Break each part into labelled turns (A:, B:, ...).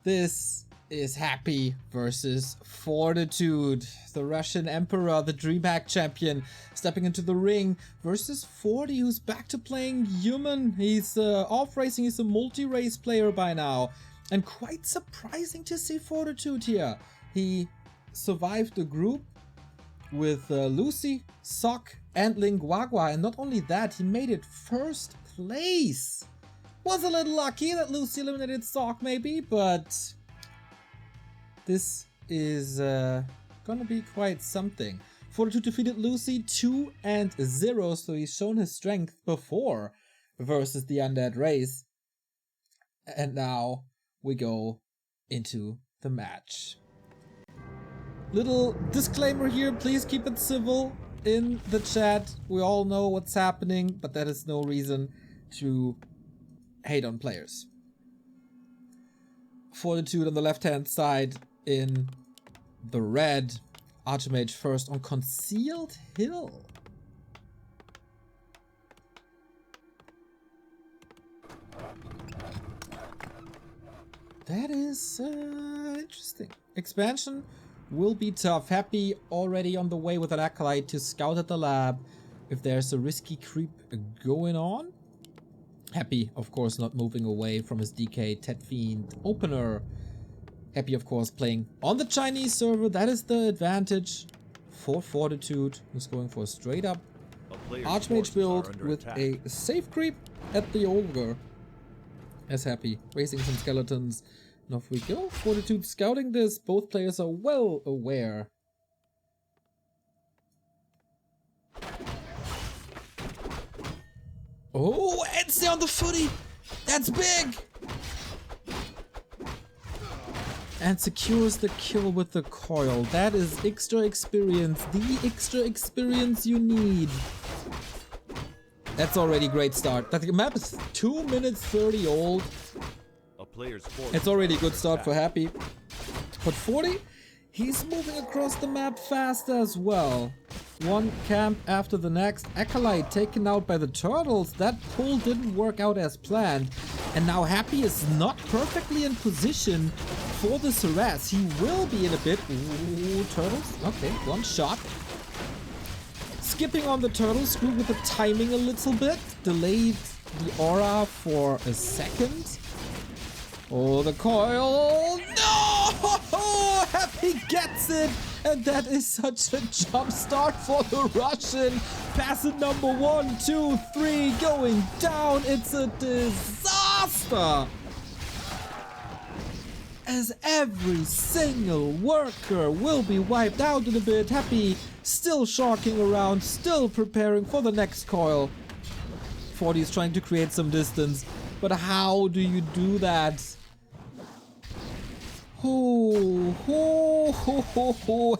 A: This is Happy versus Fortitude, the Russian Emperor, the DreamHack champion, stepping into the ring versus 40, who's back to playing human. He's off racing, he's a multi-race player by now. And quite surprising to see Fortitude here. He survived the group with Lucy, Sock, and Linguagua, and not only that, he made it first place. Was a little lucky that Lucy eliminated Sock maybe, but this is gonna be quite something. Fortitude defeated Lucy 2-0, so he's shown his strength before versus the Undead race. And now we go into the match. Little disclaimer here, please keep it civil in the chat. We all know what's happening, but that is no reason to hate on players. Fortitude on the left hand side in the red. Archmage first on Concealed Hill. That is interesting. Expansion will be tough. Happy already on the way with an Acolyte to scout at the lab if there's a risky creep going on. Happy, of course, not moving away from his DK TeD Fiend opener. Happy, of course, playing on the Chinese server. That is the advantage for Fortitude, who's going for a straight up Archmage build with a safe creep at the Ogre. As Happy, raising some skeletons. And off we go. Fortitude scouting this. Both players are well aware. Oh, and stay on the footy! That's big! And secures the kill with the coil. That is extra experience. The extra experience you need. That's already a great start. That map is 2 minutes 30 old. It's already a good start for Happy. But 40, he's moving across the map fast as well. One camp after the next. Acolyte taken out by the turtles. That pull didn't work out as planned. And now Happy is not perfectly in position for this harass. He will be in a bit. Ooh, turtles. Okay, one shot. Skipping on the turtle, screwed with the timing a little bit. Delayed the aura for a second. Oh, the coil. No! Happy gets it. And that is such a jump start for the Russian. Passing number 1, 2, 3 going down. It's a disaster. As every single worker will be wiped out in a bit. Happy still sharking around, still preparing for the next coil. 40 is trying to create some distance. But how do you do that?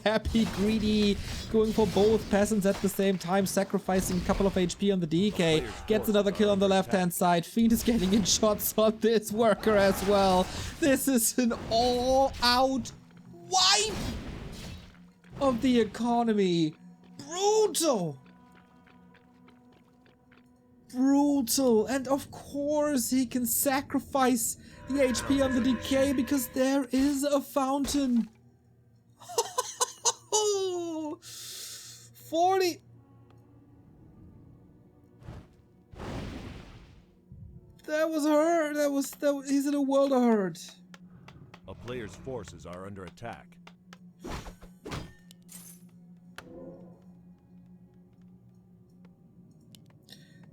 A: Happy greedy, going for both peasants at the same time, sacrificing a couple of HP on the DK, gets another kill on the left hand side. Fiend is getting in shots on this worker as well. This is an all out wipe of the economy. Brutal. Brutal. And of course he can sacrifice the HP on the DK because there is a fountain. 40. That was hurt. That was he's in a world of hurt.
B: A player's forces are under attack.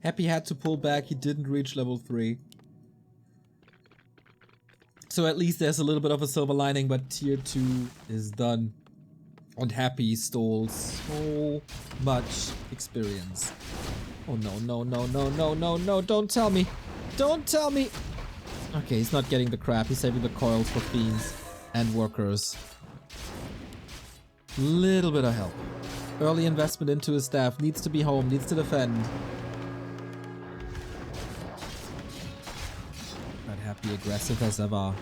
A: Happy had to pull back. He didn't reach level 3. So at least there's a little bit of a silver lining, but tier 2 is done. And Happy stole so much experience. Oh no, no, no, no, no, no, no, don't tell me. Don't tell me. Okay, he's not getting the crap. He's saving the coils for fiends and workers. Little bit of help. Early investment into his staff. Needs to be home, needs to defend. Happy aggressive as ever.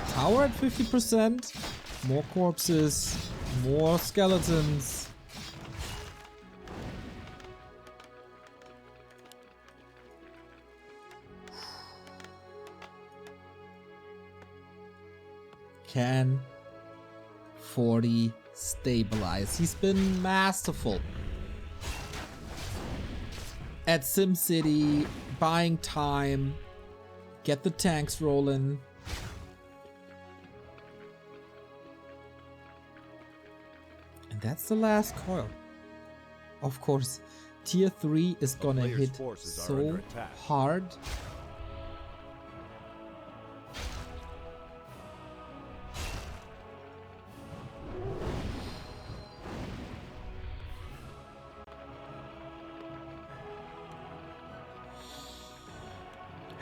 A: Tower at 50%. More corpses. More skeletons. Can 40 stabilize? He's been masterful at SimCity, buying time, get the tanks rolling. And that's the last coil. Of course, tier 3 is gonna hit so hard.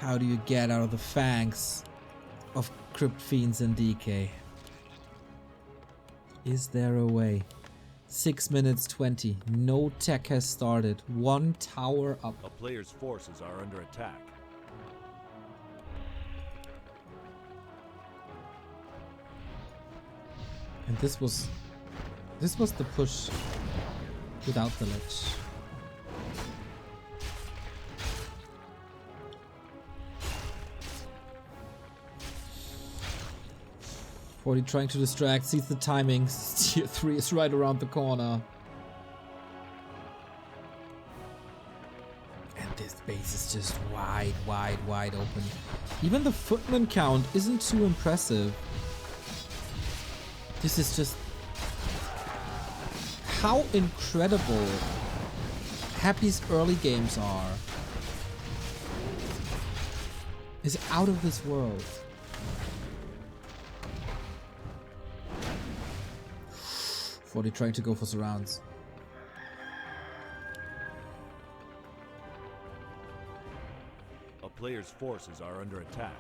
A: How do you get out of the fangs of Crypt Fiends and DK? Is there a way? 6 minutes 20. No tech has started. One tower up.
B: A player's forces are under attack.
A: And this was the push without the ledge. Forty trying to distract, sees the timing. Tier 3 is right around the corner. And this base is just wide open. Even the footman count isn't too impressive. This is just how incredible Happy's early games are. Is out of this world. 40 trying to go for surrounds.
B: A player's forces are under attack.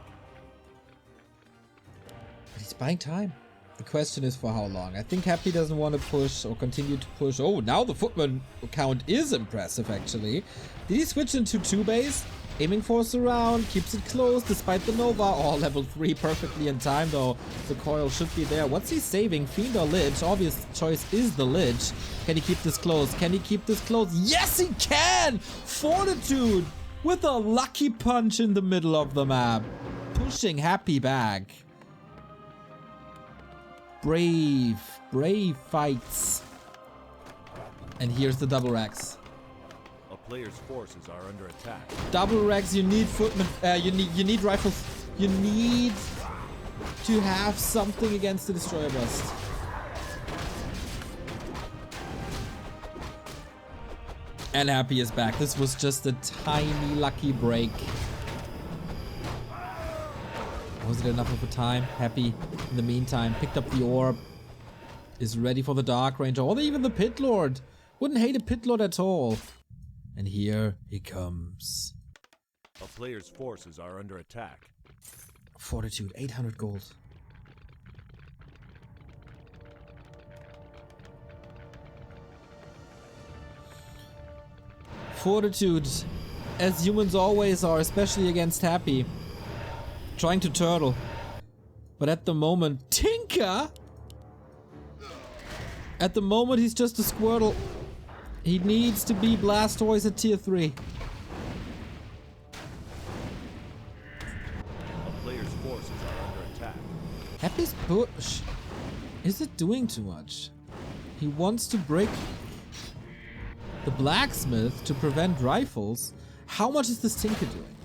A: But he's buying time. The question is for how long. I think Happy doesn't want to push or continue to push. Oh, now the footman count is impressive actually. Did he switch into 2 base? Aiming for a surround, keeps it close despite the Nova. Oh, level 3 perfectly in time though. The coil should be there. What's he saving? Fiend or Lich? Obvious choice is the Lich. Can he keep this close? Can he keep this close? Yes, he can! Fortitude with a lucky punch in the middle of the map. Pushing Happy back. Brave fights. And here's the double racks.
B: Players' forces are under attack.
A: Double racks, you need footmen, you need rifles. You need to have something against the destroyer bust. And Happy is back. This was just a tiny lucky break. Was it enough of a time? Happy, in the meantime, picked up the orb. Is ready for the Dark Ranger, or even the Pit Lord. Wouldn't hate a Pit Lord at all. And here he comes.
B: A player's forces are under attack.
A: Fortitude, 800 gold. Fortitude, as humans always are, especially against Happy. Trying to turtle. But at the moment, Tinker! At the moment, he's just a Squirtle. He needs to be Blastoise at tier 3.
B: A player's forces are under attack.
A: Happy's push. Is it doing too much? He wants to break the blacksmith to prevent rifles. How much is this Tinker doing?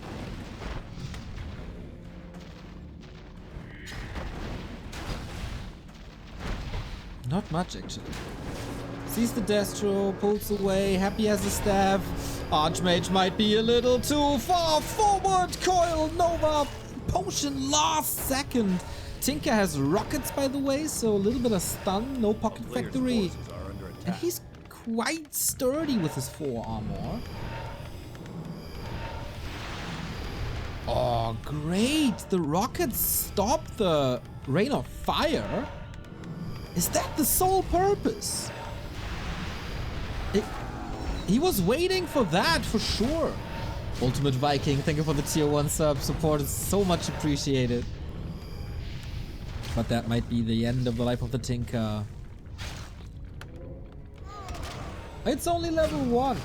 A: Not much actually. Sees the Destro, pulls away, Happy has a staff. Archmage might be a little too far forward. Coil, Nova, potion last second. Tinker has rockets by the way, so a little bit of stun, no pocket factory. And he's quite sturdy with his 4 armor. Oh, great. The rockets stop the rain of fire. Is that the sole purpose? He was waiting for that for sure. Ultimate Viking, thank you for the tier 1 sub. Support is so much appreciated. But that might be the end of the life of the Tinker. It's only level 1.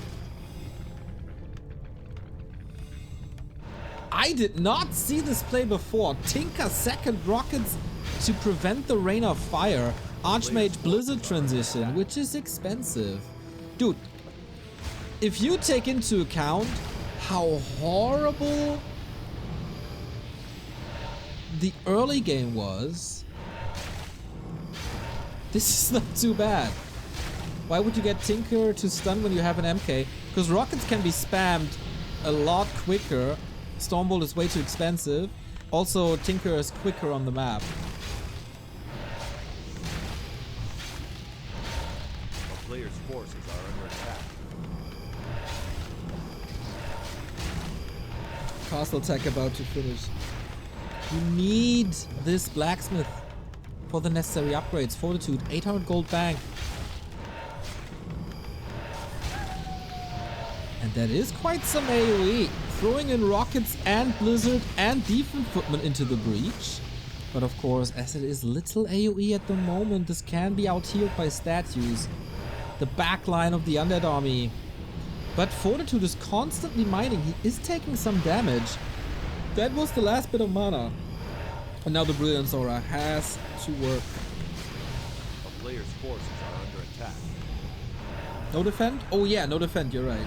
A: I did not see this play before. Tinker second rockets to prevent the Rain of Fire, Archmage Blizzard transition, which is expensive. Dude, if you take into account how horrible the early game was, this is not too bad. Why would you get Tinker to stun when you have an MK? Because rockets can be spammed a lot quicker. Stormbolt is way too expensive. Also, Tinker is quicker on the map.
B: A player's forces are under attack.
A: Castle tech about to finish. You need this blacksmith for the necessary upgrades. Fortitude, 800 gold bank. And that is quite some AoE. Throwing in rockets and blizzard and defense footmen into the breach. But of course, as it is little AoE at the moment, this can be out-healed by statues. The backline of the Undead army. But Fortitude is constantly mining. He is taking some damage. That was the last bit of mana. And now the Brilliance Aura has to work.
B: A player's forces are under attack.
A: No defend? Oh yeah, no defend, you're right.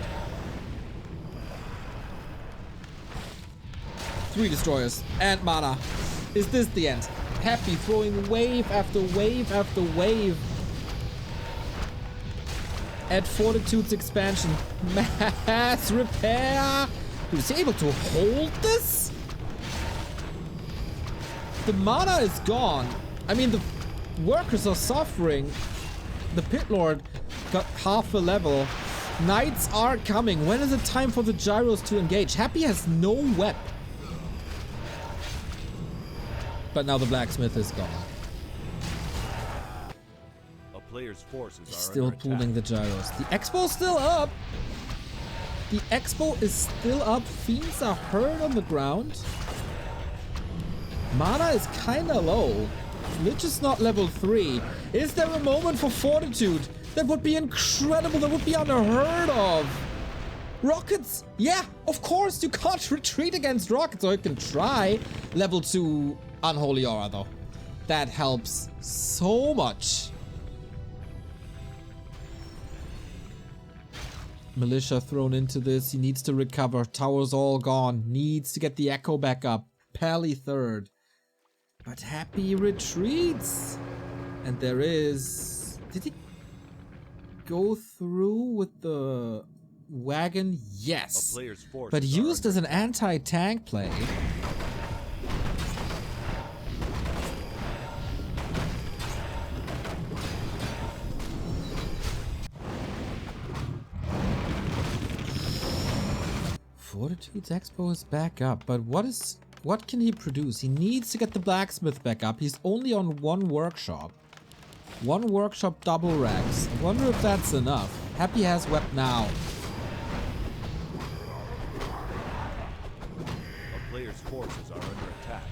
A: 3 destroyers and mana. Is this the end? Happy throwing wave after wave after wave at Fortitude's expansion. Mass repair. Is he able to hold this? The mana is gone. I mean, the workers are suffering. The Pit Lord got half a level. Knights are coming. When is it time for the gyros to engage? Happy has no web. But now the blacksmith is gone.
B: A player's forces
A: He's
B: are
A: still
B: under
A: pulling
B: attack.
A: the gyros. The expo's still up. The expo is still up. Fiends are hurt on the ground. Mana is kinda low. Lich is not level 3. Is there a moment for Fortitude? That would be incredible. That would be unheard of. Rockets! Yeah, of course. You can't retreat against rockets, or you can try. Level 2 Unholy Aura, though. That helps so much. Militia thrown into this. He needs to recover. Tower's all gone. Needs to get the Echo back up. Pally third. But Happy retreats. And there is... Did he go through with the wagon? Yes.
B: A player's forces
A: But
B: are
A: used
B: under
A: as an anti-tank play. Fortitude's Expo is back up, but what can he produce? He needs to get the blacksmith back up. He's only on 1 workshop. 1 workshop double racks. I wonder if that's enough. Happy has web now.
B: A player's forces are under attack.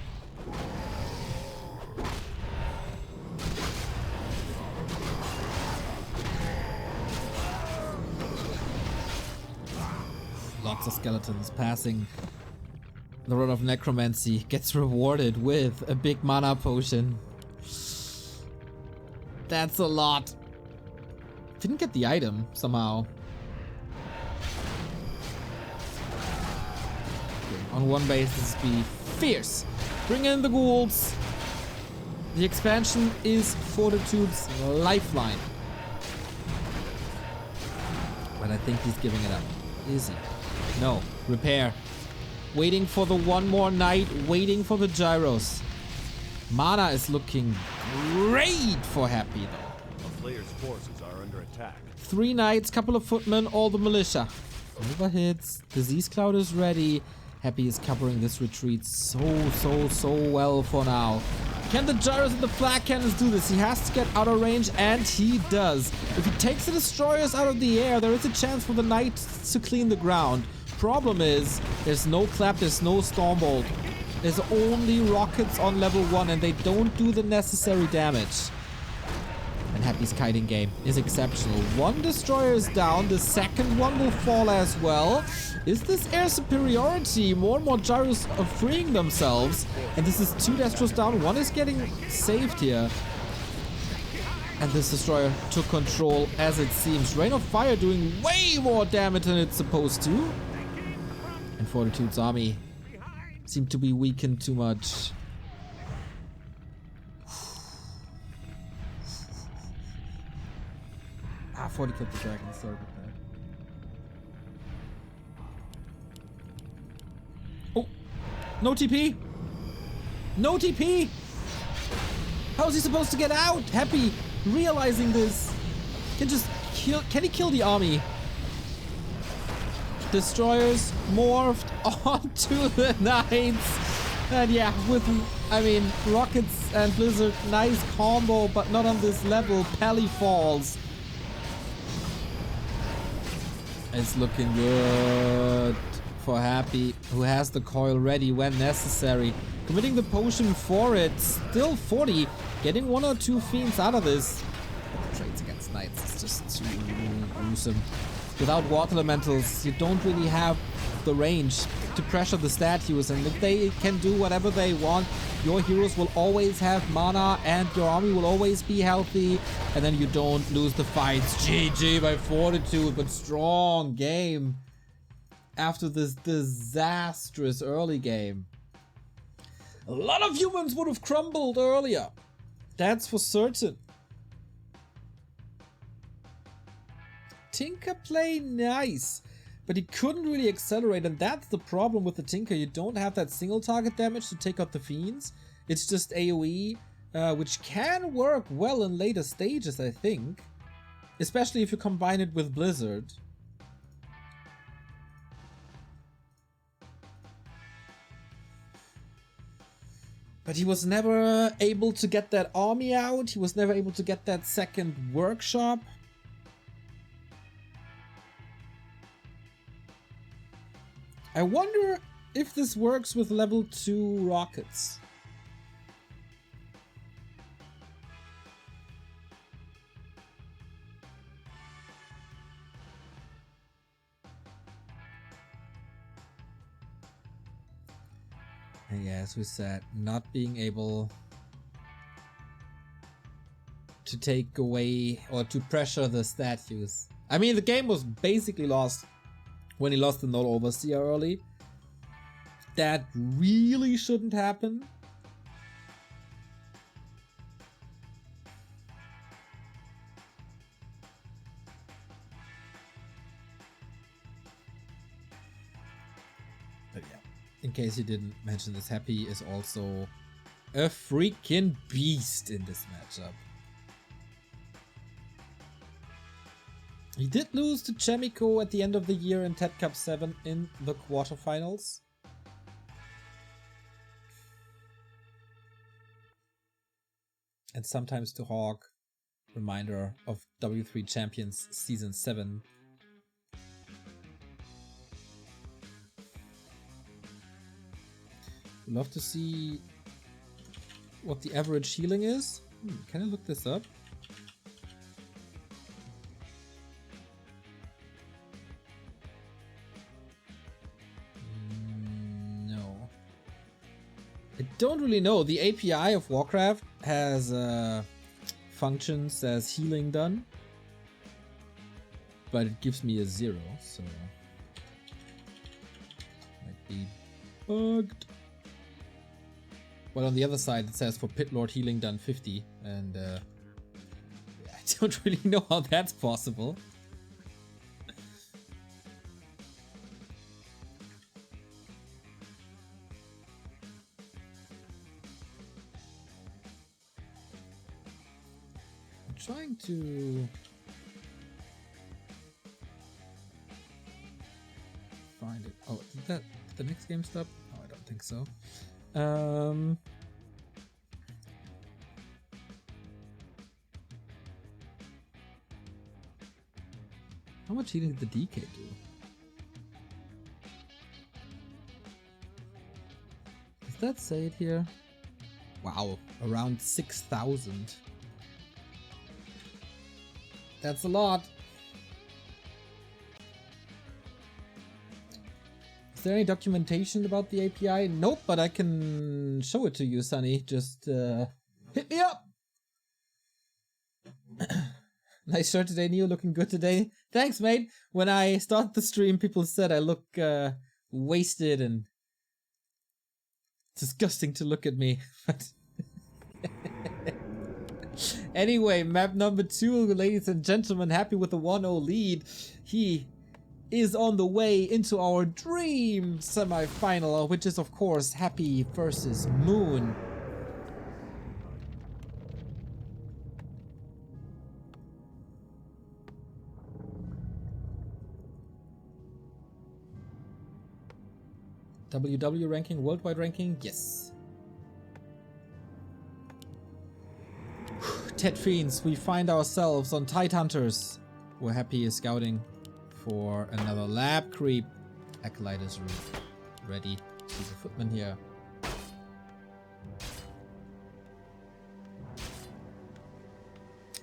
A: Lots of skeletons passing. The Rod of Necromancy gets rewarded with a big mana potion. That's a lot. Didn't get the item somehow. Okay, on one basis, be fierce. Bring in the ghouls. The expansion is Fortitude's lifeline. But I think he's giving it up. Is he? No. Repair. Waiting for the 1 more knight. Waiting for the gyros. Mana is looking great for Happy though.
B: A player's forces are under attack.
A: 3 knights, couple of footmen, all the militia. Overhits. Disease Cloud is ready. Happy is covering this retreat so well for now. Can the gyros and the flag cannons do this? He has to get out of range, and he does. If he takes the destroyers out of the air, there is a chance for the knights to clean the ground. Problem is, there's no clap, there's no stormbolt. There's only rockets on level 1, and they don't do the necessary damage. And Happy's kiting game is exceptional. One destroyer is down. The second one will fall as well. Is this air superiority? More and more gyros are freeing themselves. And this is 2 destros down. One is getting saved here. And this destroyer took control as it seems. Rain of Fire doing way more damage than it's supposed to. And Fortitude's army seemed to be weakened too much. Ah, 40 killed the dragon. Sorry about that. Oh, no TP. No TP. How is he supposed to get out? Happy realizing this can just kill. Can he kill the army? Destroyers morphed onto the knights. And yeah, with, I mean, rockets and blizzard, nice combo, but not on this level. Pally falls. It's looking good for Happy, who has the coil ready when necessary. Committing the potion for it. Still 40. Getting 1 or 2 fiends out of this. But the trades against knights is just too gruesome. Without water elementals, you don't really have the range to pressure the statues. And if they can do whatever they want, your heroes will always have mana and your army will always be healthy. And then you don't lose the fights. GG by Fortitude, but strong game. After this disastrous early game. A lot of humans would have crumbled earlier. That's for certain. Tinker play nice, but he couldn't really accelerate, and that's the problem with the Tinker. You don't have that single target damage to take out the fiends. It's just AoE, which can work well in later stages, I think. Especially if you combine it with Blizzard. But he was never able to get that army out. He was never able to get that second workshop. I wonder if this works with level 2 rockets. And yeah, as we said, not being able to take away or to pressure the statues. I mean, the game was basically lost when he lost the Null Overseer early. That really shouldn't happen. But yeah, in case you didn't mention this, Happy is also a freaking beast in this matchup. He did lose to Chemico at the end of the year in TeD Cup 7 in the quarterfinals. And sometimes to Hawk, reminder of W3 Champions Season 7. Would love to see what the average healing is. Can I look this up? I don't really know. The API of Warcraft has functions as healing done, but it gives me a 0, so might be bugged. But on the other side, it says for Pit Lord healing done 50, and I don't really know how that's possible. Trying to find it. Oh, is that the next game stop? Oh, I don't think so. How much healing did the DK do? Does that say it here? Wow, around 6,000. That's a lot. Is there any documentation about the API? Nope, but I can show it to you, Sonny. Just hit me up! Nice shirt today, Neo. Looking good today. Thanks, mate. When I started the stream, people said I look wasted and disgusting to look at me. Anyway, map number 2, ladies and gentlemen. Happy with the 1-0 lead. He is on the way into our dream semi-final, which is of course Happy versus Moon. WW ranking, worldwide ranking, yes. TeD Fiends, we find ourselves on Tide Hunters. We're Happy is scouting for another lab creep. Acolyte is ready. She's a footman here.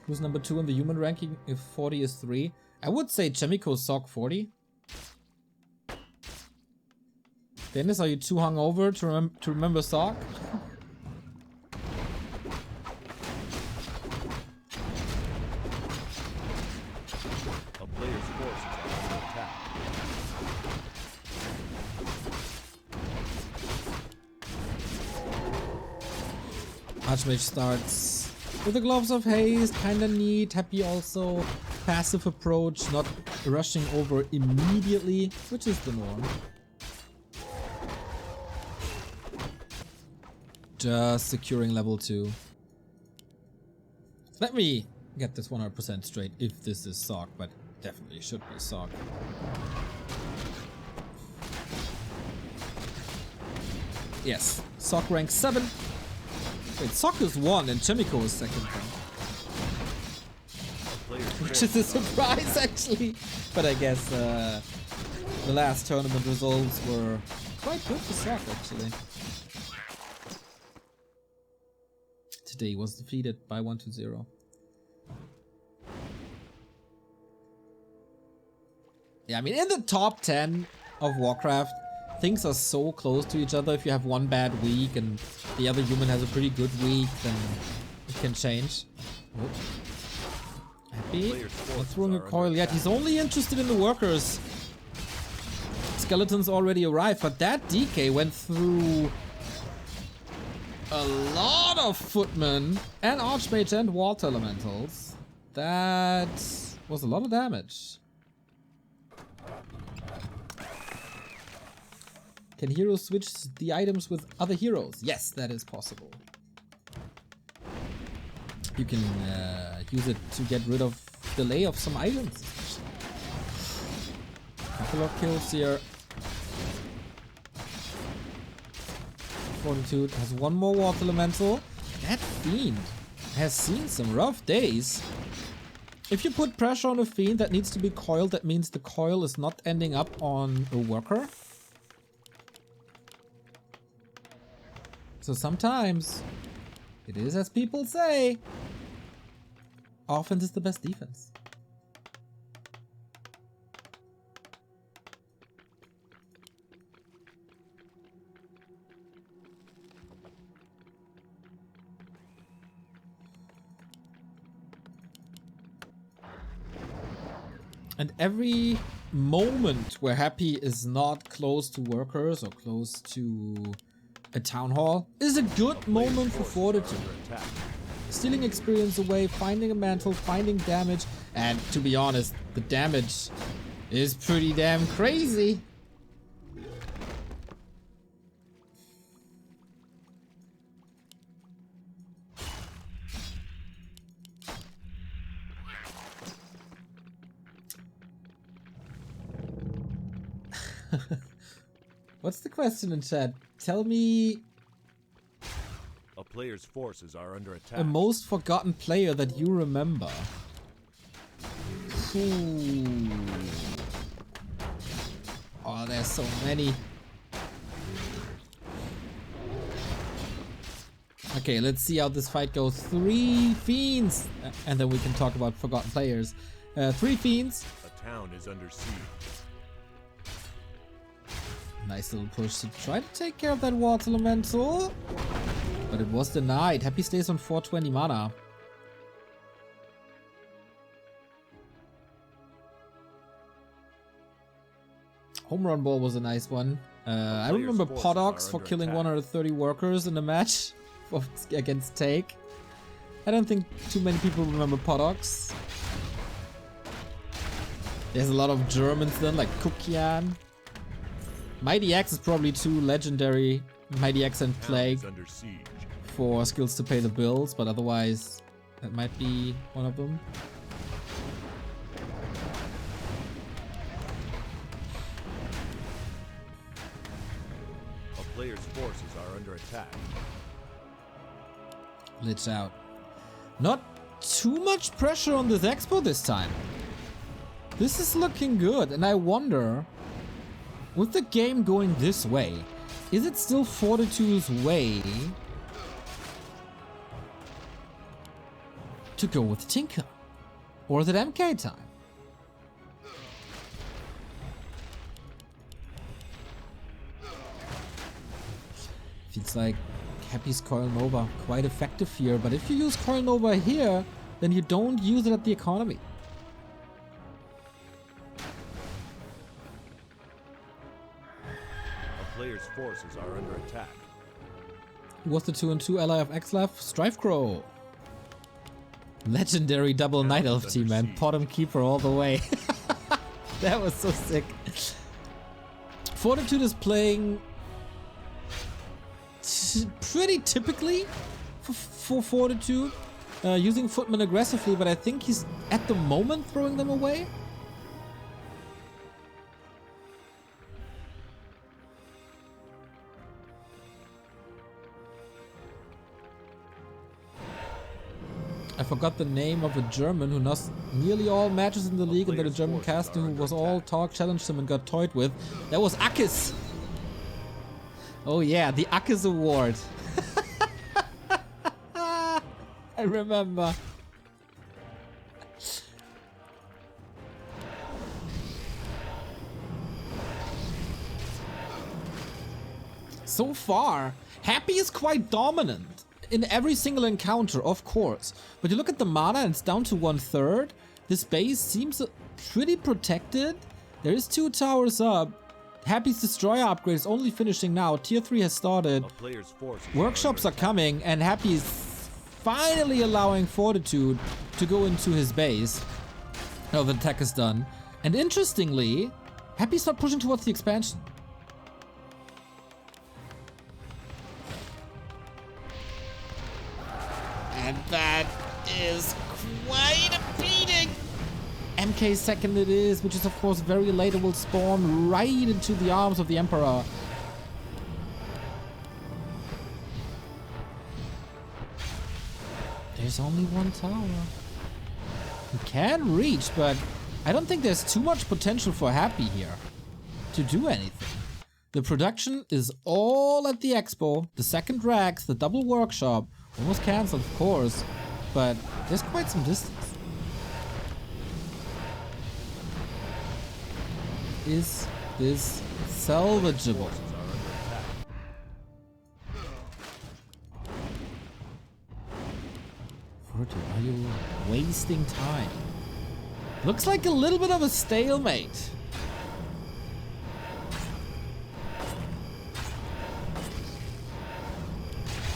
A: Who's number 2 in the human ranking if 40 is 3? I would say Chemico Sock 40. Dennis, are you too hungover to remember Sock?
B: A player's force is under attack.
A: Archmage starts with the Gloves of Haste, kinda neat. Happy also. Passive approach, not rushing over immediately, which is the norm. Just securing level 2. Let me get this 100% straight if this is Sock, but definitely should be Sock. Yes, Sock rank 7. Wait, Sock is 1 and Chemico is 2nd rank. Which is a surprise actually. But I guess the last tournament results were quite good for Sock actually. Today was defeated by 1-0. Yeah, I mean, in the top 10 of Warcraft, things are so close to each other. If you have one bad week and the other human has a pretty good week, then it can change. Oh. Happy? Not throwing a coil yet. He's only interested in the workers. Skeletons already arrived, but that DK went through a lot of footmen and archmage and water elementals. That was a lot of damage. Can heroes switch the items with other heroes? Yes, that is possible. You can use it to get rid of delay of some items. Couple of kills here. Fortitude has one more water elemental. That fiend has seen some rough days. If you put pressure on a fiend that needs to be coiled, that means the coil is not ending up on a worker. So sometimes it is as people say, offense is the best defense. And every moment where Happy is not close to workers or close to a town hall is a good moment for Fortitude. Stealing experience away, finding a mantle, finding damage, and to be honest, the damage is pretty damn crazy. What's the question in chat? Tell me
B: A player's forces are under attack.
A: a most forgotten player that you remember. Ooh. Oh, there's so many. Okay, let's see how this fight goes. 3 fiends! And then we can talk about forgotten players. 3 fiends.
B: A town is under siege.
A: Nice little push to try to take care of that water elemental. But it was denied. Happy stays on 420 mana. Home run ball was a nice one. I remember Podox for killing 130 workers in a match against Take. I don't think too many people remember Podox. There's a lot of Germans then, like Kukian. Mighty Axe is probably too legendary. Mighty Axe and Plague for skills to pay the bills, but otherwise that might be one of them.
B: A player's forces are under attack.
A: Lich out. Not too much pressure on this expo this time. This is looking good, and I wonder, with the game going this way, is it still Fortitude's way to go with Tinker? Or is it MK time? Feels like Happy's Coil Nova quite effective here, but if you use Coil Nova here, then you don't use it at the economy.
B: Player's forces are under attack.
A: Who was the 2-2 ally of Xlaf? Strifecrow. Legendary double Night Elf team, man. Bottom keeper all the way. That was so sick. Fortitude is playing pretty typically for Fortitude. Using Footman aggressively, but I think he's at the moment throwing them away. I forgot the name of a German who lost nearly all matches in the league, and then a German caster who was all talk challenged him and got toyed with. That was Akis. Oh yeah, the Akis Award. I remember. So far, Happy is quite dominant in every single encounter, of course. But you look at the mana and it's down to 1/3. This base seems pretty protected. There is 2 towers up. Happy's Destroyer upgrade is only finishing now. Tier 3 has started. Workshops are coming, and Happy is finally allowing Fortitude to go into his base. Oh, the attack is done. And interestingly, Happy's not pushing towards the expansion. And that is quite a beating. MK second it is, which is of course very late. It will spawn right into the arms of the Emperor. There's only 1 tower. He can reach, but I don't think there's too much potential for Happy here to do anything. The production is all at the expo. The second Rax, the double workshop, almost cancelled, of course, but there's quite some distance. Is this salvageable? Fortitude, are you wasting time? Looks like a little bit of a stalemate.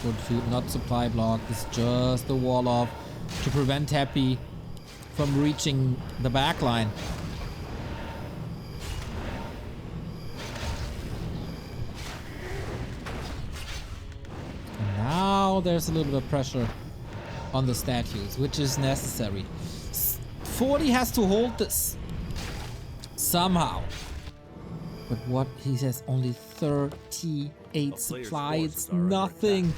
A: Fortitude not supply block, it's just the wall off to prevent Happy from reaching the backline. And now there's a little bit of pressure on the statues, which is necessary. 40 has to hold this somehow. But what he says, only 38 supply, it's nothing.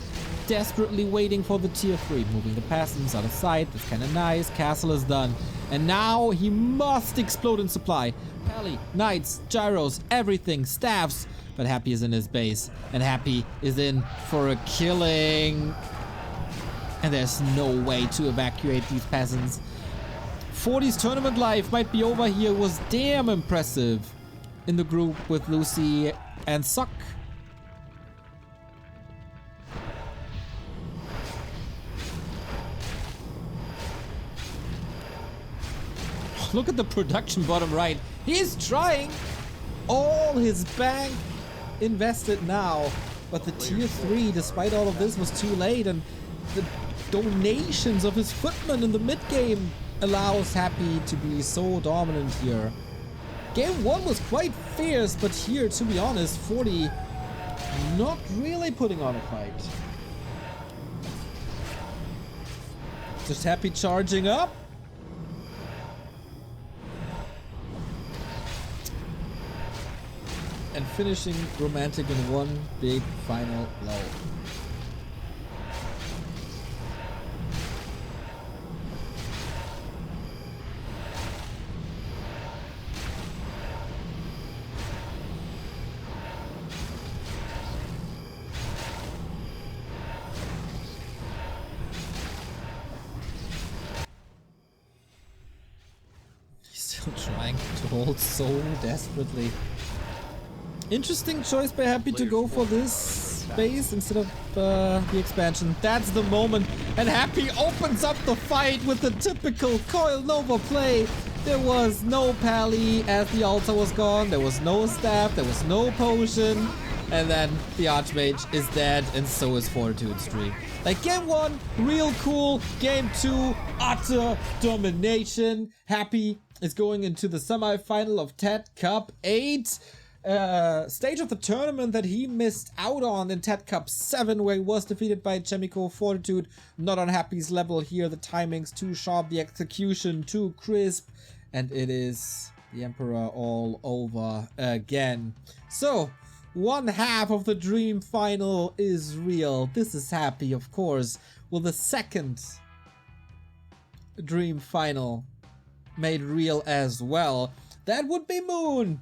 A: Desperately waiting for the tier 3, moving the peasants out of sight. That's kind of nice. Castle is done, and now he must explode in supply. Pally, knights, gyros, everything, staffs. But Happy is in his base, and Happy is in for a killing. And there's no way to evacuate these peasants. 40's tournament life might be over here. Was damn impressive in the group with Lucy and Suck. Look at the production bottom right. He's trying. All his bank invested now. But the tier 3, despite all of this, was too late. And the donations of his footmen in the mid game allows Happy to be so dominant here. Game 1 was quite fierce, but here, to be honest, 40 not really putting on a fight. Just Happy charging up. And finishing Romantic in one big final blow. He's still trying to hold so desperately. Interesting choice by Happy to go for this base instead of the expansion. That's the moment, and Happy opens up the fight with the typical Coil Nova play. There was no pally as the altar was gone, there was no staff, there was no potion, and then the Archmage is dead, and so is Fortitude streak. Like game 1, real cool. Game 2, utter domination. Happy is going into the semi-final of TeD Cup 8. Stage of the tournament that he missed out on in TeD Cup 7, where he was defeated by Chemico. Fortitude not on Happy's level here. The timing's too sharp, the execution too crisp, and it is the Emperor all over again. So, one half of the Dream Final is real. This is Happy, of course. Will the second Dream Final made real as well? That would be Moon.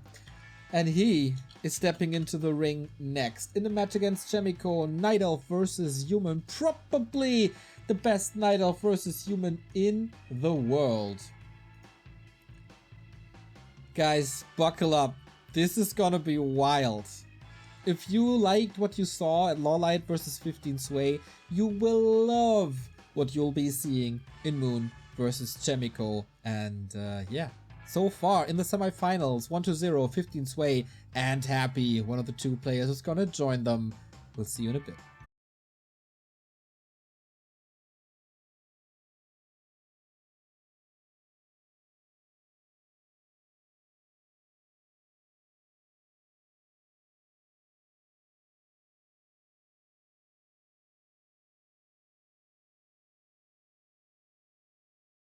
A: And he is stepping into the ring next. In the match against Chemico, Night Elf versus Human. Probably the best Night Elf versus Human in the world. Guys, buckle up. This is gonna be wild. If you liked what you saw at LawLiet versus 15 Sway, you will love what you'll be seeing in Moon versus Chemico. And yeah. So far in the semifinals, 1-0, 15 Sway and Happy, one of the two players who's gonna join them. We'll see you in a bit.